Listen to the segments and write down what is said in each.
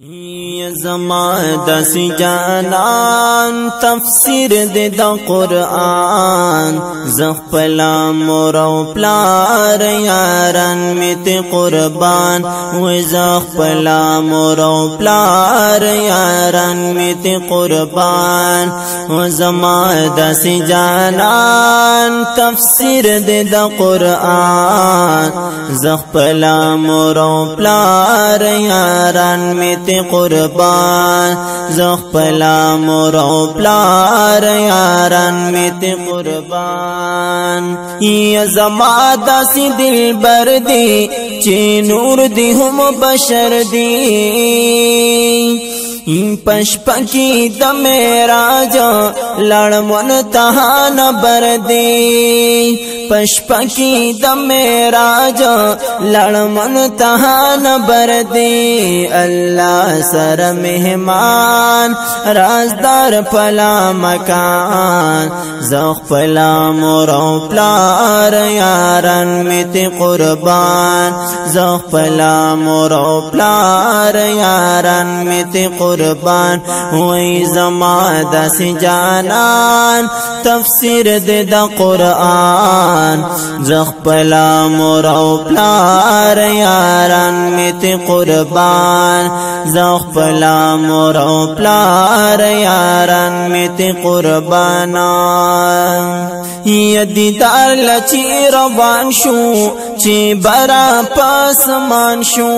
زما دسی جانان تفسیر دی دا قرآن زخپلا مرو پلار یاران میت قربان و زخپلا مرو پلار یاران میت قربان و زما دسی جانان تفسیر دی دا قرآن زخپلا مرو پلار یاران میت قربان زخپلا مرو پلار یاران میت قربان یا زما داسی دل بر دی چی نور دی هم بشر دی پشپکی د معراج لړمون ته نه بر دی پشپکی د معراج لړمون ته نه بر دی الله سره مهمان رازدار پلا مکان زخپلا مرو پلار یاران میت قربان زخپلا مرو پلار یاران میت قربان وی زما دس جانان تفسیر دی دا قرآن زخپلا مرو پلار یاران میت قربان زخپلا مرو پلار یاران میت قربان یدیدار لچی روان شو چی برا پاسمان شو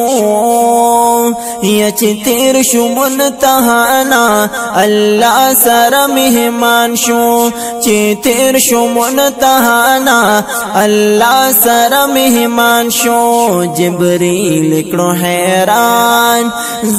یا چی تیر شو منتهانا اللہ سر مہمان شو چی تیر شو منتهانا اللہ سر مہمان شو جبریل اکڑو حیران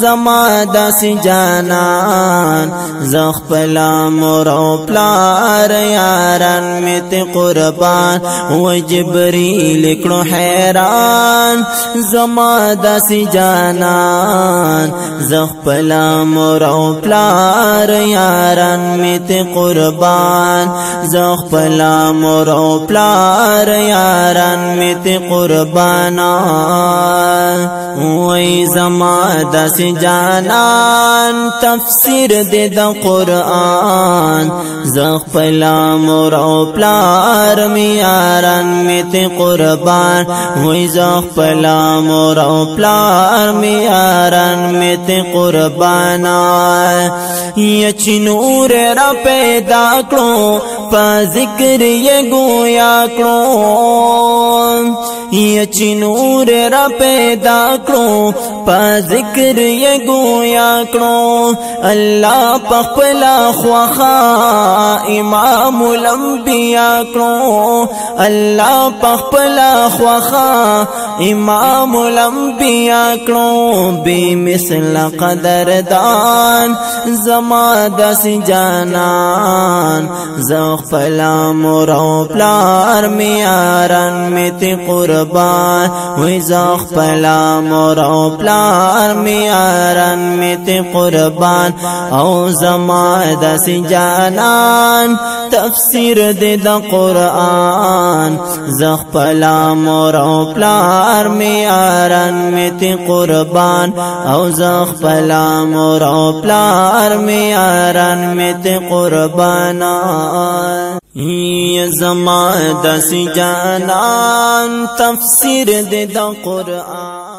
زما دس جانان زخپلا مرو پلار یاران میت قربان و جبریل اکڑو حیران زما دس جانان زخپلا مرو پلار یاران میت قربان زخپلا مرو پلار یاران میت قربان وی زما دس جانان تفسیر دی دا قرآن زخپلا مرو پلار یاران میت قربان وی زخپلا مرو پلار یاران میت قربان یا چی نور را پیدا کرو پا ذکر یہ گویا کرو یا چی نور را پیدا کرو پا ذکر یہ گویا کرو اللہ پخپلا خواخا امام الانبیاء کرو اللہ پخپلا خواخا امام الانبیاء کرو بی مثل قدردان زما دس جانان زخپلا مرو پلار یاران میت قربان وی زخپلا مرو پلار یاران میت قربان او زما دس جانان تفسیر دی دا قرآن زخپلا مرو پلار یاران میت قربان او زخپلا مرو پلار یاران میت قربان زما دس جانان تفسیر دی دا قرآن